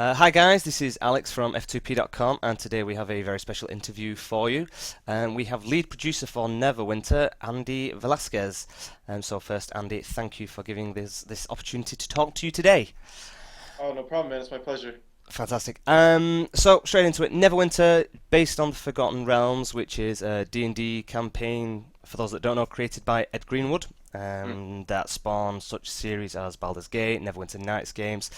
Hi guys, this is Alex from f2p.com, and today we have a very special interview for you. We have lead producer for Neverwinter, Andy Velasquez. So first, Andy, thank you for giving this opportunity to talk to you today. Oh, no problem, man. It's my pleasure. Fantastic. So straight into it. Neverwinter, based on the Forgotten Realms, which is a D&D campaign, for those that don't know, created by Ed Greenwood. Mm. That spawned such series as Baldur's Gate, Neverwinter Nights games.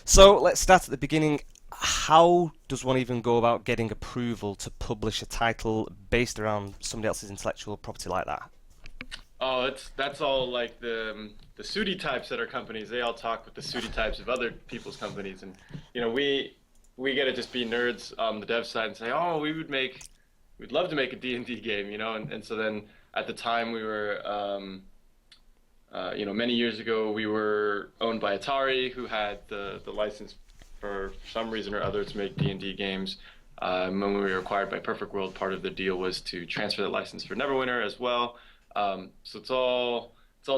So let's start at the beginning. How does one even go about getting approval to publish a title based around somebody else's intellectual property like that? Oh, that's all like the Sudi types at our companies. They all talk with the Sudi types of other people's companies, and we get to just be nerds on the dev side and say, oh, we'd love to make a D&D game, and so then at the time we were, many years ago we were owned by Atari, who had the license for some reason or other to make D&D games. When we were acquired by Perfect World, part of the deal was to transfer the license for Neverwinter as well. So it's all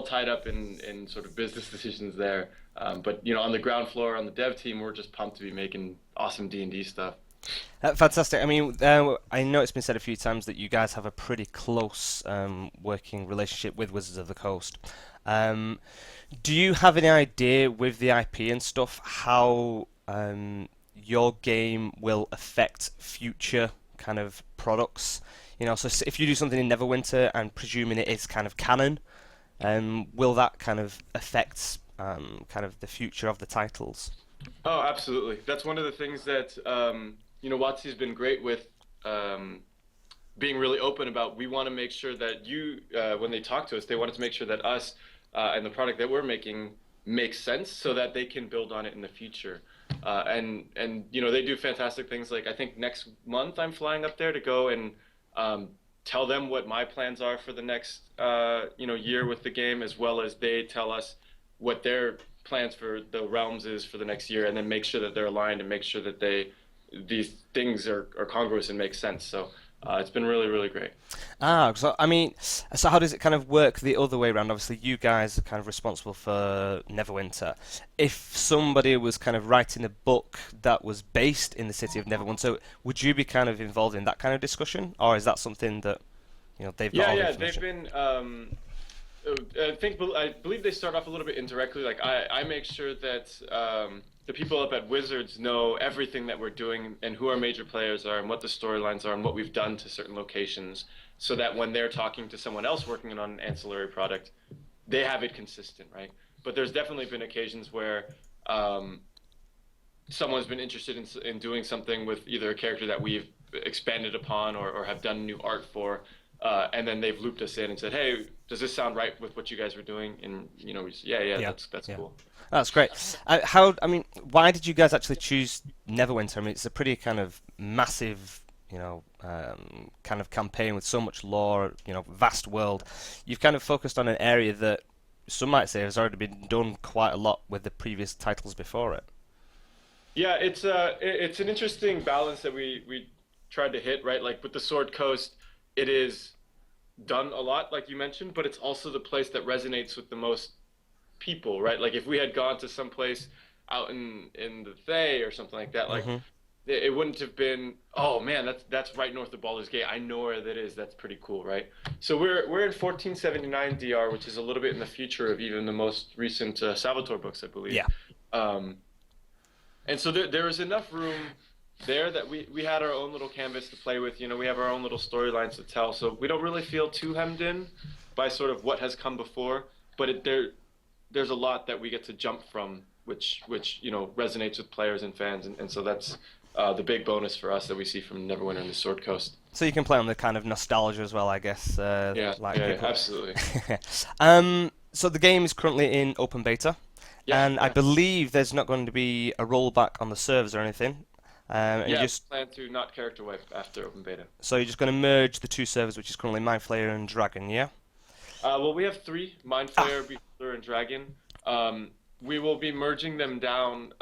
tied up in sort of business decisions there. But on the ground floor, on the dev team, we're just pumped to be making awesome D&D stuff. Fantastic. I mean, I know it's been said a few times that you guys have a pretty close working relationship with Wizards of the Coast. Um, do you have any idea with the IP and stuff how your game will affect future kind of products? So if you do something in Neverwinter and presuming it is kind of canon, will that kind of affect kind of the future of the titles? Oh, absolutely. That's one of the things that WotC's been great with, being really open about. We want to make sure that when they talk to us, they want to make sure that us and the product that we're making makes sense so that they can build on it in the future. And they do fantastic things. Like I think next month I'm flying up there to go and tell them what my plans are for the next year with the game, as well as they tell us what their plans for the realms is for the next year, and then make sure that they're aligned and make sure that these things are congruous and make sense. So it's been really, really great. So I mean, so how does it kind of work the other way around? Obviously, you guys are kind of responsible for Neverwinter. If somebody was kind of writing a book that was based in the city of Neverwinter, would you be kind of involved in that kind of discussion, or is that something that they've got Yeah, all the yeah, they've information? been. I believe they start off a little bit indirectly. Like I make sure that the people up at Wizards know everything that we're doing and who our major players are and what the storylines are and what we've done to certain locations, so that when they're talking to someone else working on an ancillary product, they have it consistent, right? But there's definitely been occasions where um, someone's been interested in doing something with either a character that we've expanded upon or have done new art for, and then they've looped us in and said, "Hey, does this sound right with what you guys were doing?" And we say, "Yeah, yeah, Yeah, that's yeah. cool." That's great. I mean, why did you guys actually choose Neverwinter? I mean, it's a pretty kind of massive, kind of campaign with so much lore, vast world. You've kind of focused on an area that some might say has already been done quite a lot with the previous titles before it. Yeah, it's an interesting balance that we tried to hit, right? Like with the Sword Coast, it is done a lot, like you mentioned, but it's also the place that resonates with the most people, right? Like if we had gone to some place out in the Thay or something like that, like Hmm. it wouldn't have been, oh man, that's right north of Baldur's Gate. I know where that is. That's pretty cool, right? So we're in 1479 DR, which is a little bit in the future of even the most recent Salvatore books, I believe. Yeah. Um, and so there was enough room there that we had our own little canvas to play with. We have our own little storylines to tell. So we don't really feel too hemmed in by sort of what has come before. But there's a lot that we get to jump from, which resonates with players and fans, and so that's the big bonus for us that we see from Neverwinter and the Sword Coast. So you can play on the kind of nostalgia as well, I guess, Yeah, like yeah, yeah, people. absolutely. So the game is currently in open beta, Yeah, and I yeah, believe there's not going to be a rollback on the servers or anything. And you yeah. just Plan to not character wipe after open beta. so you're just going to merge the two servers, which is currently Mindflayer and Dragon, yeah? Well, we have three: Mind Ah, Flayer, Beholder, and Dragon. We will be merging them down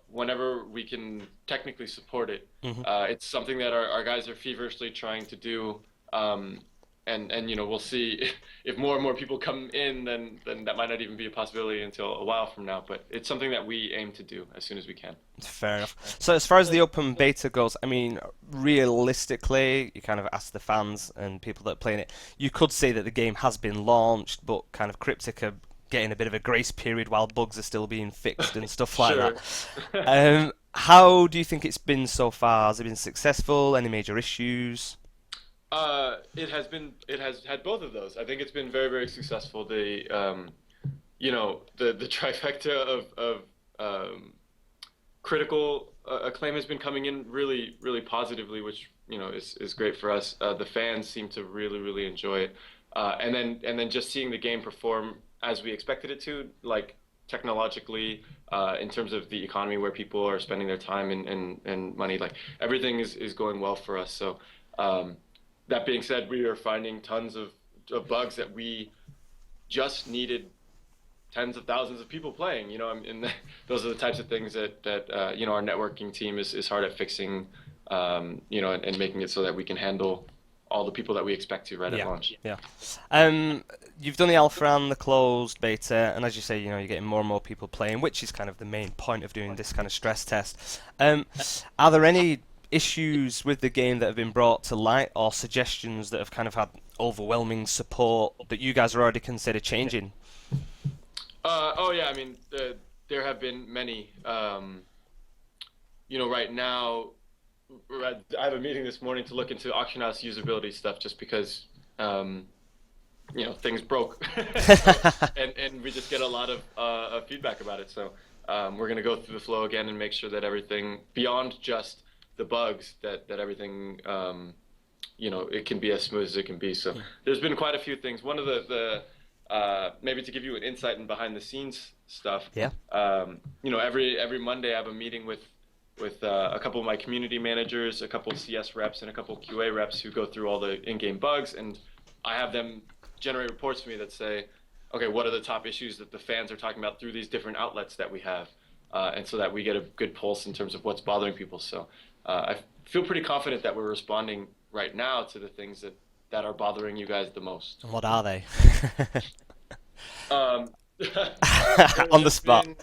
whenever we can technically support it. hmm It's something that our guys are feverishly trying to do. Um, and we'll see if more and more people come in, then that might not even be a possibility until a while from now. But it's something that we aim to do as soon as we can. Fair enough. So as far as the open beta goes, I mean, realistically, you kind of ask the fans and people that are playing it, you could say that the game has been launched, but kind of Cryptic are getting a bit of a grace period while bugs are still being fixed and stuff like Sure. that. How do you think it's been so far? Has it been successful? Any major issues? It has had both of those. I think it's been very, very successful. The trifecta of critical acclaim has been coming in really, really positively, which is great for us. The fans seem to really, really enjoy it, and then just seeing the game perform as we expected it to, like technologically, in terms of the economy where people are spending their time and money, like everything is going well for us. So. That being said, we are finding tons of bugs that we just needed tens of thousands of people playing. Those are the types of things that our networking team is hard at fixing, and making it so that we can handle all the people that we expect to right at Yeah, launch. yeah. You've done the alpha and the closed beta, and as you say, you're getting more and more people playing, which is kind of the main point of doing this kind of stress test. Are there any issues with the game that have been brought to light, or suggestions that have kind of had overwhelming support that you guys are already consider changing? Oh yeah, I mean, there have been many. Right now, I have a meeting this morning to look into auction house usability stuff, just because things broke, and we just get a lot of feedback about it. So we're gonna go through the flow again and make sure that everything beyond just the bugs, that everything it can be as smooth as it can be. So there's been quite a few things. One of the maybe to give you an insight in behind the scenes stuff. Yeah. Every Monday I have a meeting with a couple of my community managers, a couple of CS reps, and a couple of QA reps who go through all the in-game bugs, and I have them generate reports for me that say, okay, what are the top issues that the fans are talking about through these different outlets that we have, and so that we get a good pulse in terms of what's bothering people. So I feel pretty confident that we're responding right now to the things that are bothering you guys the most. And what are they? Um, On the there's spot. been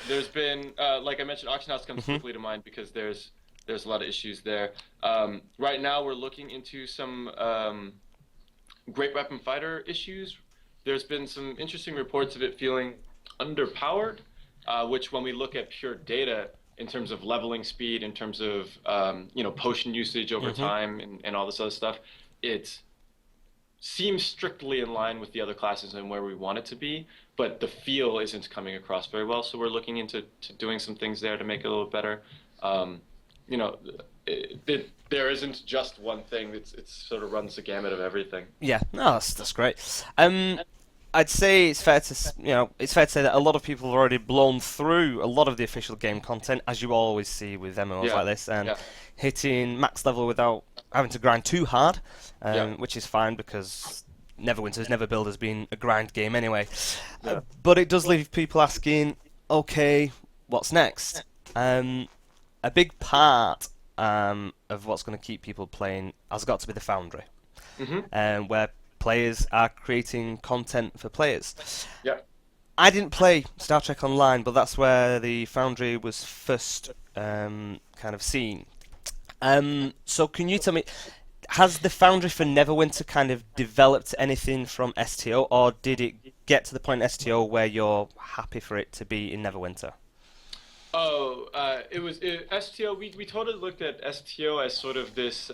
there's been like I mentioned, auction house comes Hmm. quickly to mind because there's a lot of issues there. Right now we're looking into some great weapon fighter issues. There's been some interesting reports of it feeling underpowered, which when we look at pure data in terms of leveling speed, in terms of potion usage over Hmm. time, and all this other stuff, it seems strictly in line with the other classes and where we want it to be, but the feel isn't coming across very well. So we're looking into doing some things there to make it a little better. Um, you know, there isn't just one thing. It's sort of runs the gamut of everything. Yeah, no, that's great. I'd say it's fair to it's fair to say that a lot of people have already blown through a lot of the official game content, as you always see with MMOs Yeah, like this, and yeah, hitting max level without having to grind too hard, yeah, which is fine because Neverwinter's never billed as being a grind game anyway. yeah. But it does leave people asking, okay, what's next? A big part of what's going to keep people playing has got to be the Foundry, Hmm. where players are creating content for players. Yeah. I didn't play Star Trek Online, but that's where the Foundry was first kind of seen. So can you tell me, has the Foundry for Neverwinter kind of developed anything from STO, or did it get to the point in STO where you're happy for it to be in Neverwinter? Oh, STO. We totally looked at STO as sort of this,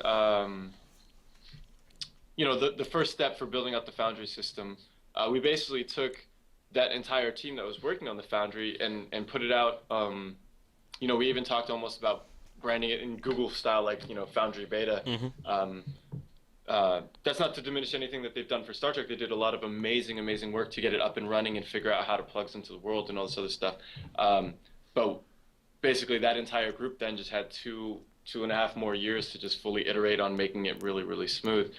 the first step for building out the Foundry system. We basically took that entire team that was working on the Foundry and put it out. We even talked almost about branding it in Google style, like Foundry Beta. Hmm. Um, that's not to diminish anything that they've done for Star Trek. They did a lot of amazing, amazing work to get it up and running and figure out how to plug into the world and all this other stuff. But basically, that entire group then just had 2.5 more years to just fully iterate on making it really, really smooth.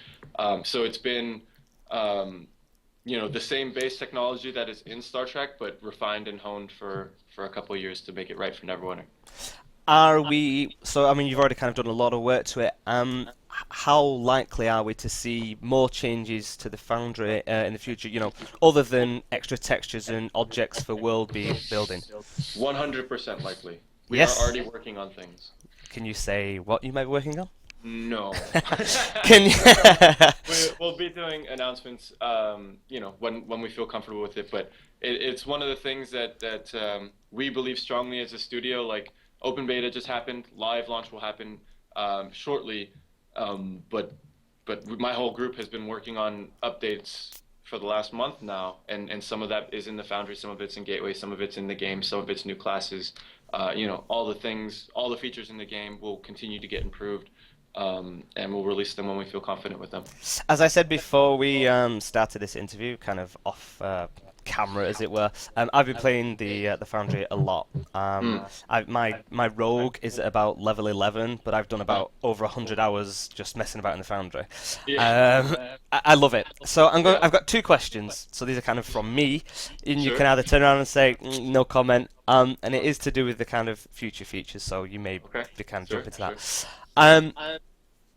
So it's been, the same base technology that is in Star Trek, but refined and honed for a couple of years to make it right for Neverwinter. Are we? So I mean, you've already kind of done a lot of work to it. how likely are we to see more changes to the Foundry in the future? You know, other than extra textures and objects for building. 100% likely. We are Yes. already working on things. Can you say what you might be working on? No. Can you? We'll be doing announcements, when we feel comfortable with it. But it's one of the things that we believe strongly as a studio. Like open beta just happened, live launch will happen shortly. But my whole group has been working on updates for the last month now, and some of that is in the Foundry, some of it's in Gateway, some of it's in the game, some of it's new classes. All the things, all the features in the game will continue to get improved. And we'll release them when we feel confident with them. As I said before we started this interview, kind of off camera, as it were, I've been playing the Foundry a lot. My rogue is at about level 11, but I've done about over 100 hours just messing about in the Foundry. I love it. So I've got two questions. So these are kind of from me, and you can either turn around and say no comment, and it is to do with the kind of future features. So you may be kind of jump into that.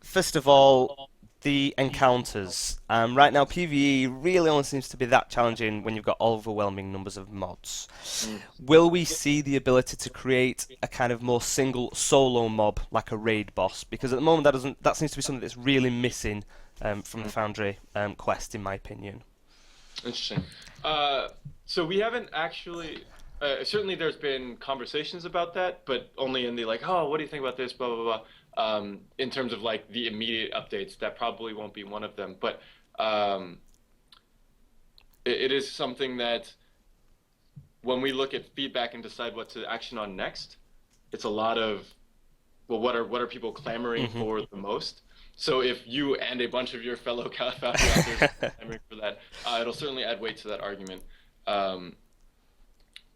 First of all, the encounters. Right now, PvE really only seems to be that challenging when you've got overwhelming numbers of mods. Will we see the ability to create a kind of more single solo mob, like a raid boss? Because at the moment, that seems to be something that's really missing from the Foundry quest, in my opinion. Interesting. So we haven't actually. Certainly, there's been conversations about that, but only in the like, oh, what do you think about this? Blah blah blah. In terms of like the immediate updates, that probably won't be one of them. But it is something that when we look at feedback and decide what to action on next, it's a lot of, well, what are people clamoring for the most? So if you and a bunch of your fellow Foundry authors are clamoring for that, it'll certainly add weight to that argument.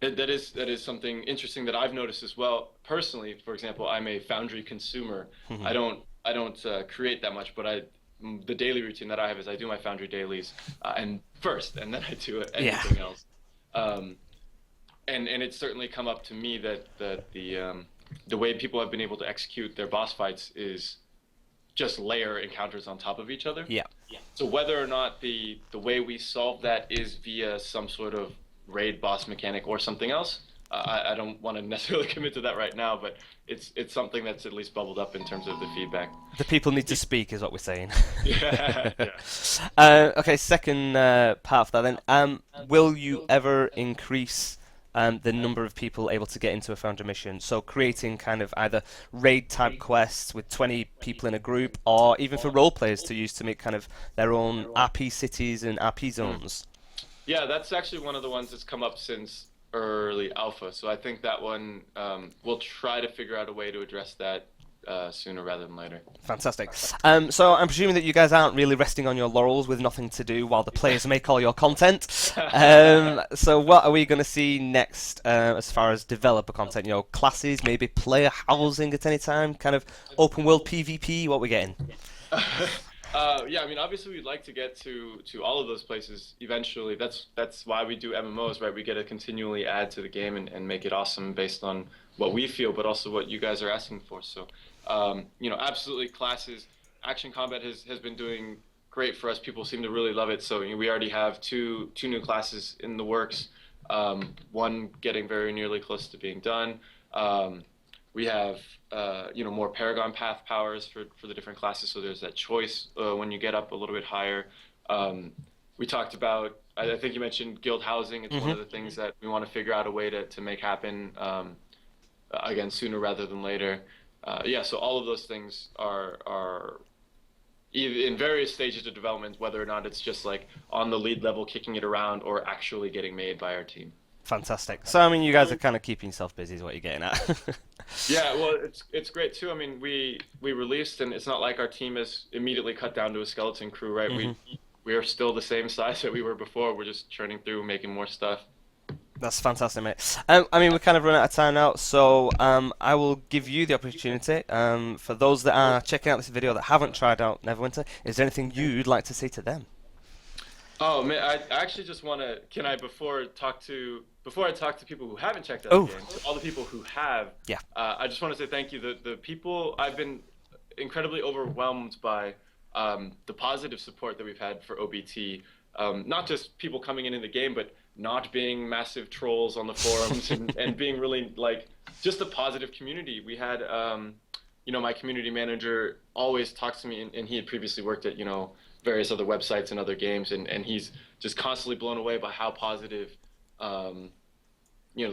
That is something interesting that I've noticed as well. Personally, for example, I'm a Foundry consumer. I don't create that much, but the daily routine that I have is I do my Foundry dailies and then I do anything else. And it's certainly come up to me that the way people have been able to execute their boss fights is just layer encounters on top of each other. Yeah. So whether or not the way we solve that is via some sort of raid boss mechanic or something else, I don't want to necessarily commit to that right now, but it's something that's at least bubbled up in terms of the feedback. The people need to speak, is what we're saying. Yeah. Okay, second part of that then. Will you ever increase the number of people able to get into a Foundry mission? So creating kind of either raid type quests with 20 people in a group, or even for role players to use to make kind of their own RP cities and RP zones. Yeah, that's actually one of the ones that's come up since early alpha. So I think that one, we'll try to figure out a way to address that sooner rather than later. Fantastic. So I'm presuming that you guys aren't really resting on your laurels with nothing to do while the players make all your content. So what are we going to see next as far as developer content? You know, classes, maybe player housing at any time, kind of open world PvP. What we're getting? Yeah, I mean, obviously we'd like to get to all of those places eventually. That's why we do MMOs, right? We get to continually add to the game and make it awesome based on what we feel, but also what you guys are asking for. So, absolutely classes. Action combat has been doing great for us. People seem to really love it. So we already have two new classes in the works. One getting very nearly close to being done. We have more Paragon Path powers for the different classes, so there's that choice when you get up a little bit higher. We talked about, I think you mentioned guild housing. It's one of the things that we want to figure out a way to make happen, again, sooner rather than later. So all of those things are in various stages of development, whether or not it's just like on the lead level kicking it around or actually getting made by our team. Fantastic. So, I mean, you guys are kind of keeping yourself busy is what you're getting at. Yeah, well, it's great too. I mean, we released, and it's not like our team is immediately cut down to a skeleton crew, right? We are still the same size that we were before. We're just churning through, making more stuff. That's fantastic, mate. I mean, we're kind of running out of time now, so I will give you the opportunity. For those that are checking out this video that haven't tried out Neverwinter, is there anything you'd like to say to them? Oh man, I actually just want to. Can I before I talk to people who haven't checked out the game, to all the people who have? Yeah. I just want to say thank you. The people I've been incredibly overwhelmed by the positive support that we've had for OBT. Not just people coming in the game, but not being massive trolls on the forums and being really like just a positive community. We had, my community manager always talks to me, and he had previously worked at, various other websites and other games, and he's just constantly blown away by how positive, the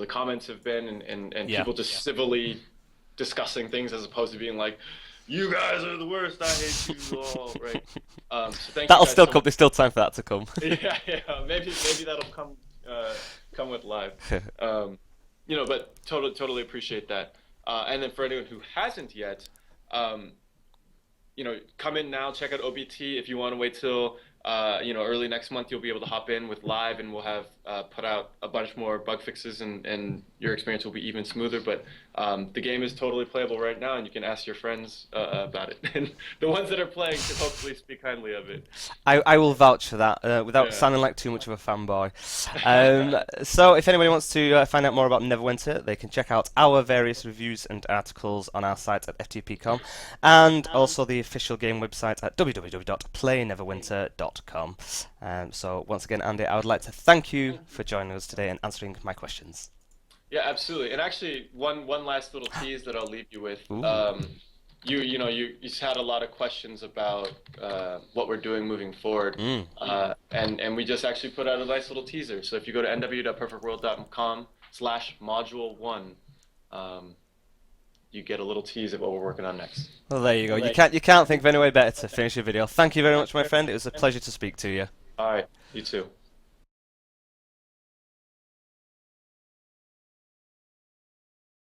comments have been, and Yeah. people just civilly discussing things as opposed to being like, you guys are the worst, I hate you all, right? So thank That'll you guys still so come. There's still time for that to come. yeah, maybe that'll come with live. But totally appreciate that. And then for anyone who hasn't yet, come in now, check out OBT. If you want to wait till early next month, you'll be able to hop in with live, and we'll have put out a bunch more bug fixes, and your experience will be even smoother. But the game is totally playable right now, and you can ask your friends about it. And the ones that are playing can hopefully speak kindly of it. I will vouch for that without Yeah. sounding like too much of a fanboy. So if anybody wants to find out more about Neverwinter, they can check out our various reviews and articles on our site at ftp.com, and also the official game website at www.playneverwinter.com. So once again, Andy, I would like to thank you for joining us today and answering my questions. Yeah, absolutely. And actually, one last little tease that I'll leave you with. Ooh. You had a lot of questions about what we're doing moving forward, and we just actually put out a nice little teaser. So if you go to nw.perfectworld.com/module1, you get a little tease of what we're working on next. Well, there you go. You can't think of any way better to finish your video. Thank you very much, my friend. It was a pleasure to speak to you. All right, you too.